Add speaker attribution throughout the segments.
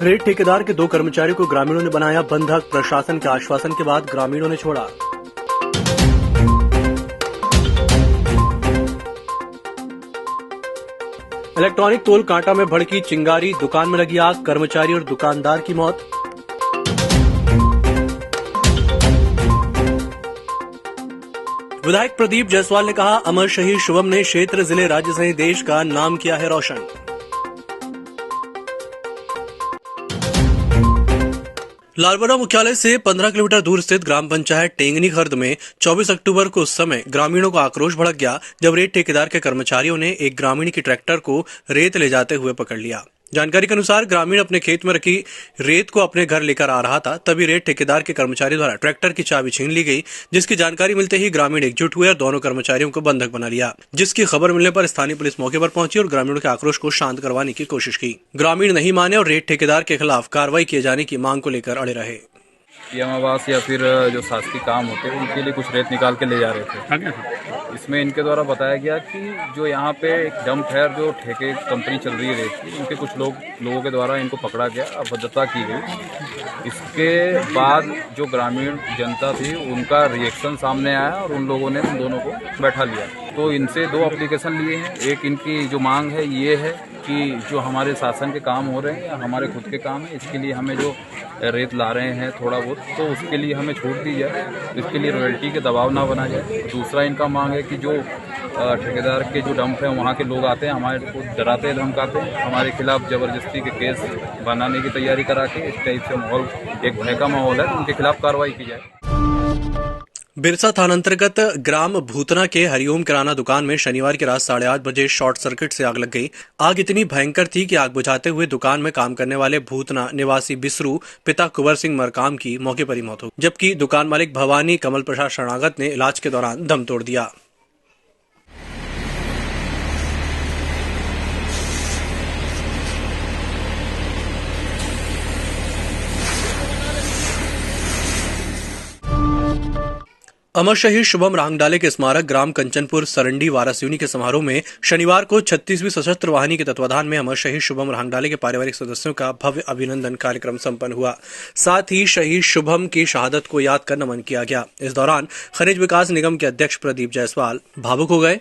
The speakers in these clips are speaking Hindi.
Speaker 1: रेत ठेकेदार के 2 कर्मचारियों को ग्रामीणों ने बनाया बंधक। प्रशासन के आश्वासन के बाद ग्रामीणों ने छोड़ा। इलेक्ट्रॉनिक तोल कांटा में भड़की चिंगारी, दुकान में लगी आग, कर्मचारी और दुकानदार की मौत। विधायक प्रदीप जायसवाल ने कहा, अमर शहीद शुभम ने क्षेत्र, जिले, राज्य सहित देश का नाम किया है रोशन। लालबरा मुख्यालय से 15 किलोमीटर दूर स्थित ग्राम पंचायत टेंगनी खर्द में 24 अक्टूबर को उस समय ग्रामीणों को आक्रोश भड़क गया जब रेत ठेकेदार के कर्मचारियों ने एक ग्रामीण की ट्रैक्टर को रेत ले जाते हुए पकड़ लिया। जानकारी के अनुसार ग्रामीण अपने खेत में रखी रेत को अपने घर लेकर आ रहा था, तभी रेत ठेकेदार के कर्मचारी द्वारा ट्रैक्टर की चाबी छीन ली गई, जिसकी जानकारी मिलते ही ग्रामीण एकजुट हुए और दोनों कर्मचारियों को बंधक बना लिया। जिसकी खबर मिलने पर स्थानीय पुलिस मौके पर पहुंची और ग्रामीणों के आक्रोश को शांत करवाने की कोशिश की। ग्रामीण नहीं माने और रेत ठेकेदार के खिलाफ कार्रवाई किए जाने की मांग को लेकर अड़े रहे।
Speaker 2: आवास या फिर जो शासकीय काम होते हैं उनके लिए कुछ रेत निकाल के ले जा रहे थे। इसमें इनके द्वारा बताया गया कि जो यहाँ पे एक डंप है, जो ठेके कंपनी चल रही है रेत की, उनके कुछ लोगों के द्वारा इनको पकड़ा गया, अभद्रता की गई। इसके बाद जो ग्रामीण जनता थी उनका रिएक्शन सामने आया और उन लोगों ने उन दोनों को बैठा लिया। तो इनसे 2 एप्लीकेशन लिए हैं। एक इनकी जो मांग है ये है कि जो हमारे शासन के काम हो रहे हैं या हमारे खुद के काम है, इसके लिए हमें जो रेत ला रहे हैं थोड़ा बहुत, तो उसके लिए हमें छूट दी जाए, इसके लिए रॉयल्टी के दबाव ना बना जाए। दूसरा इनका मांग है कि जो ठेकेदार के जो डंप हैं वहाँ के लोग आते हैं, हमारे को डराते धमकाते हैं, हमारे खिलाफ जबरदस्ती के केस बनाने की तैयारी करा के, इस टाइप से माहौल, एक भय का माहौल है, तो उनके खिलाफ कार्रवाई की जाए।
Speaker 1: बिरसा थाना अंतर्गत ग्राम भूतना के हरिओम किराना दुकान में शनिवार की रात 8:30 बजे शॉर्ट सर्किट से आग लग गई। आग इतनी भयंकर थी कि आग बुझाते हुए दुकान में काम करने वाले भूतना निवासी बिसरू पिता कुंवर सिंह मरकाम की मौके पर ही मौत हो गई, जबकि दुकान मालिक भवानी कमल प्रसाद शरणागत ने इलाज के दौरान दम तोड़ दिया। अमर शहीद शुभम रांगडाले के स्मारक ग्राम कंचनपुर सरंडी वारासिवनी के समारोह में शनिवार को 36वीं सशस्त्र वाहिनी के तत्वाधान में अमर शहीद शुभम रांगडाले के पारिवारिक सदस्यों का भव्य अभिनंदन कार्यक्रम संपन्न हुआ। साथ ही शहीद शुभम की शहादत को याद कर नमन किया गया। इस दौरान खनिज विकास निगम के अध्यक्ष प्रदीप जायसवाल भावुक हो गए।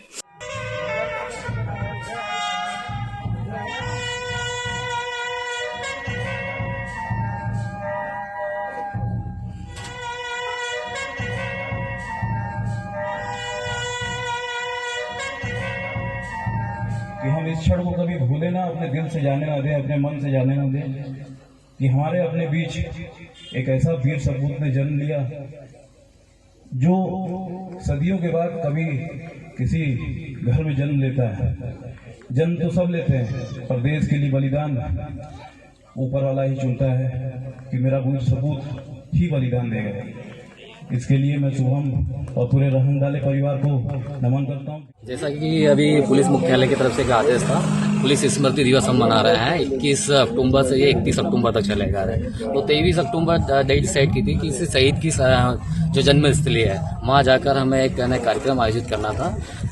Speaker 3: कि हम इस क्षण को कभी भूले ना, अपने दिल से जाने ना दें, अपने मन से जाने ना दें कि हमारे अपने बीच एक ऐसा वीर सपूत ने जन्म लिया जो सदियों के बाद कभी किसी घर में जन्म लेता है। जन्म तो सब लेते हैं, पर देश के लिए बलिदान ऊपर वाला ही चुनता है कि मेरा वीर सपूत ही बलिदान देगा। इसके लिए मैं शुभम और पूरे रांगडाले परिवार को नमन करता हूँ।
Speaker 4: जैसा कि अभी पुलिस मुख्यालय की तरफ से एक आदेश था, पुलिस स्मृति दिवस हम मना रहे हैं 21 अक्टूबर से ये 31 अक्टूबर तक चलेगा। तो 23 अक्टूबर डेट डिसाइड की थी कि इसे शहीद की जो जन्मस्थली है वहाँ जाकर हमें एक कार्यक्रम आयोजित करना था।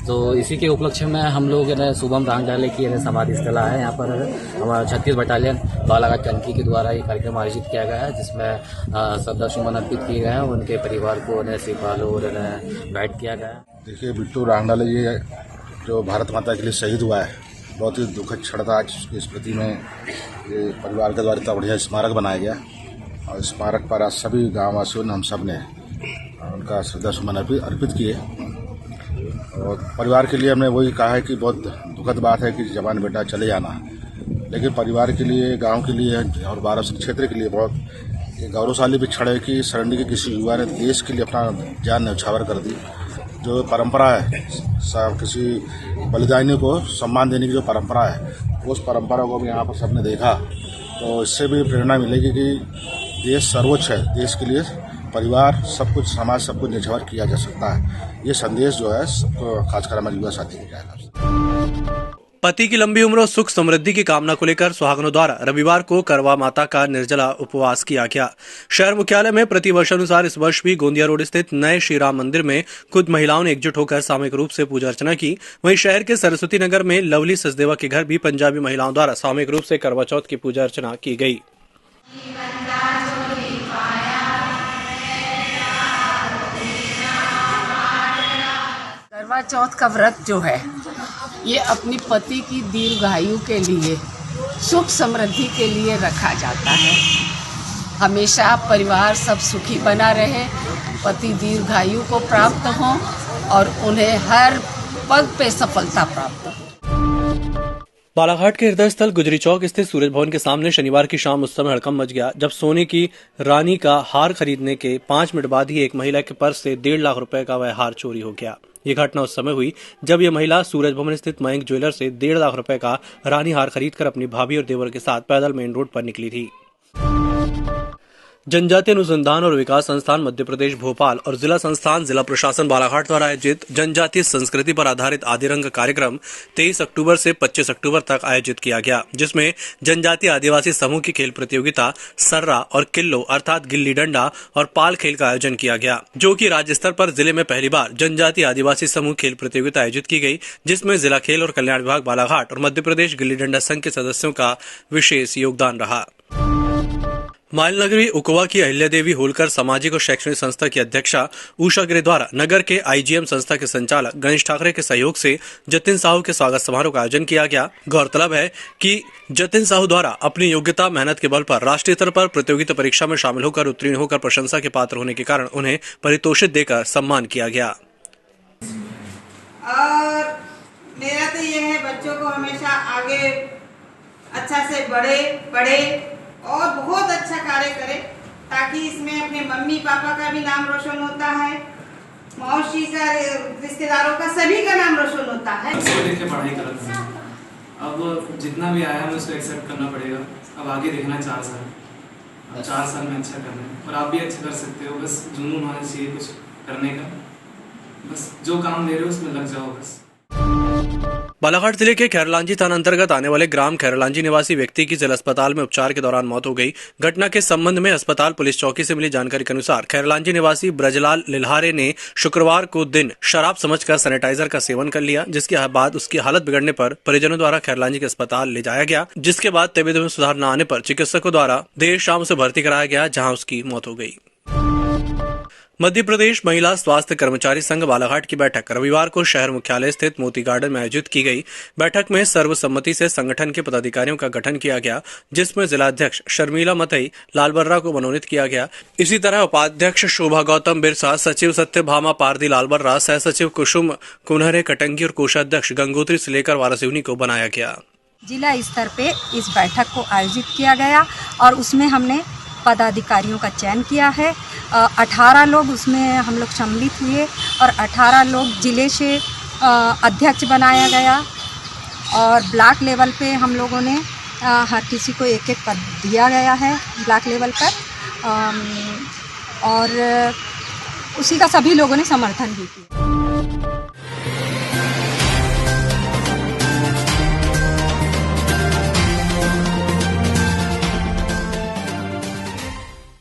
Speaker 4: तो इसी के उपलक्ष्य में हम लोग शुभम रांगडाले की समाधि स्थल है, यहाँ पर हमारा 36 बटालियन बालाघाट टंकी के द्वारा ये कार्यक्रम आयोजित किया गया है, जिसमें श्रद्धा सुमन अर्पित किए गए हैं। उनके परिवार को सिपालो और भेंट किया गया।
Speaker 5: देखिए, बिट्टू रांगडाले ये जो भारत माता के लिए शहीद हुआ है, बहुत ही दुखद क्षण था। आज की स्मृति में ये परिवार के द्वारा इतना बढ़िया स्मारक बनाया गया और स्मारक पर आज सभी गाँव वासियों ने, हम सब ने उनका श्रद्धा सुमन अर्पित किए। और परिवार के लिए हमने वही कहा है कि बहुत दुखद बात है कि जवान बेटा चले जाना, लेकिन परिवार के लिए, गांव के लिए और वाराणसी क्षेत्र के लिए बहुत गौरवशाली भी क्षण है कि सरंडी के किसी युवा ने देश के लिए अपना जान न्यौछावर कर दी। जो परंपरा है, किसी बलिदानी को सम्मान देने की जो परंपरा है, उस परंपरा को भी यहाँ पर सबने देखा, तो इससे भी प्रेरणा मिलेगी कि देश सर्वोच्च है। देश के लिए परिवार सब कुछ, समाज सब कुछ न्यौछावर किया जा सकता है। ये संदेश जो है सबको, खासकर हमारे युवा साथी को जाएगा।
Speaker 1: पति की लंबी उम्र और सुख समृद्धि की कामना को लेकर सुहागनों द्वारा रविवार को करवा माता का निर्जला उपवास किया गया। शहर मुख्यालय में प्रतिवर्ष अनुसार इस वर्ष भी गोंदिया रोड स्थित नए श्री राम मंदिर में खुद महिलाओं ने एकजुट होकर सामूहिक रूप से पूजा अर्चना की। वहीं शहर के सरस्वती नगर में लवली सचदेवा के घर भी पंजाबी महिलाओं द्वारा सामूहिक रूप से करवा चौथ की पूजा अर्चना की गई।
Speaker 6: करवा चौथ का व्रत जो है ये अपनी पति की दीर्घायु के लिए, सुख समृद्धि के लिए रखा जाता है। हमेशा परिवार सब सुखी बना रहे, पति दीर्घायु को प्राप्त हों और उन्हें हर पद पे सफलता प्राप्त हो।
Speaker 1: बालाघाट के हृदय स्थल गुजरी चौक स्थित सूरज भवन के सामने शनिवार की शाम उस समय हड़कंप मच गया जब सोने की रानी का हार खरीदने के 5 मिनट बाद ही एक महिला के पर्स से 1.5 लाख रुपए का वह हार चोरी हो गया। ये घटना उस समय हुई जब यह महिला सूरज भवन स्थित मयंक ज्वेलर से 1.5 लाख रुपए का रानी हार खरीदकर अपनी भाभी और देवर के साथ पैदल मेन रोड पर निकली थी। जनजातीय अनुसंधान और विकास संस्थान मध्य प्रदेश भोपाल और जिला संस्थान जिला प्रशासन बालाघाट द्वारा आयोजित जनजातीय संस्कृति पर आधारित आदिरंग कार्यक्रम 23 अक्टूबर से 25 अक्टूबर तक आयोजित किया गया, जिसमें जनजातीय आदिवासी समूह की खेल प्रतियोगिता सर्रा और किल्लो अर्थात गिल्ली डंडा और पाल खेल का आयोजन किया गया, जो कि राज्य स्तर पर जिले में पहली बार जनजातीय आदिवासी समूह खेल प्रतियोगिता आयोजित की गई, जिसमें जिला खेल और कल्याण विभाग बालाघाट और मध्य प्रदेश गिल्ली डंडा संघ के सदस्यों का विशेष योगदान रहा। माइल नगरी उकवा की अहिल्या देवी होलकर सामाजिक और शैक्षणिक संस्था की अध्यक्षा उषा गिरे द्वारा नगर के आईजीएम संस्था के संचालक गणेश ठाकरे के सहयोग से जतिन साहू के स्वागत समारोह का आयोजन किया गया। गौरतलब है कि जतिन साहू द्वारा अपनी योग्यता मेहनत के बल पर राष्ट्रीय स्तर पर प्रतियोगिता परीक्षा में शामिल होकर उत्तीर्ण होकर प्रशंसा के पात्र होने के कारण उन्हें पारितोषिक देकर सम्मान किया गया।
Speaker 7: और मेरा तो ये है बच्चों को हमेशा आगे अच्छा से पढ़े और बहुत अच्छा कार्य करें, ताकि इसमें अपने मम्मी पापा का भी नाम रोशन होता है, मौसी का, रिश्तेदारों का, सभी का नाम रोशन होता है।
Speaker 8: लेके पढ़ाई करते हैं, अब जितना भी आया है उसको एक्सेप्ट करना पड़ेगा। अब आगे देखना 4 साल, अब 4 साल में अच्छा करना है और आप भी अच्छा कर सकते हो। बस जुनून होना चाहिए कुछ करने का, बस जो काम ले रहे हो उसमें लग जाओ बस।
Speaker 1: बालाघाट जिले के खैरलांजी थाना अंतर्गत आने वाले ग्राम खैरलांजी निवासी व्यक्ति की जिला अस्पताल में उपचार के दौरान मौत हो गई। घटना के संबंध में अस्पताल पुलिस चौकी से मिली जानकारी के अनुसार खैरलांजी निवासी ब्रजलाल लिल्हारे ने शुक्रवार को दिन शराब समझकर सैनिटाइजर का सेवन कर लिया, जिसके बाद उसकी हालत बिगड़ने पर परिजनों द्वारा खैरलांजी के अस्पताल ले जाया गया, जिसके बाद तबीयत में सुधार न आने पर चिकित्सकों द्वारा देर शाम उसे भर्ती कराया गया, जहाँ उसकी मौत हो गई। मध्य प्रदेश महिला स्वास्थ्य कर्मचारी संघ बालाघाट की बैठक रविवार को शहर मुख्यालय स्थित मोती गार्डन में आयोजित की गई। बैठक में सर्वसम्मति से संगठन के पदाधिकारियों का गठन किया गया, जिसमें जिलाध्यक्ष शर्मिला मतई लालबर्रा को मनोनीत किया गया। इसी तरह उपाध्यक्ष शोभा गौतम बिरसा, सचिव सत्यभामा पारदी लालबर्रा, सह सचिव कुसुम कुनहरे कटंगी और कोषाध्यक्ष गंगोत्री सिलेकर वारासिवनी को बनाया गया।
Speaker 9: जिला स्तर पे इस बैठक को आयोजित किया गया और उसमें हमने पदाधिकारियों का चयन किया है। 18 लोग उसमें हम लोग सम्मिलित हुए और 18 लोग जिले से अध्यक्ष बनाया गया और ब्लॉक लेवल पे हम लोगों ने हर किसी को एक पद दिया गया है ब्लॉक लेवल पर और उसी का सभी लोगों ने समर्थन भी किया।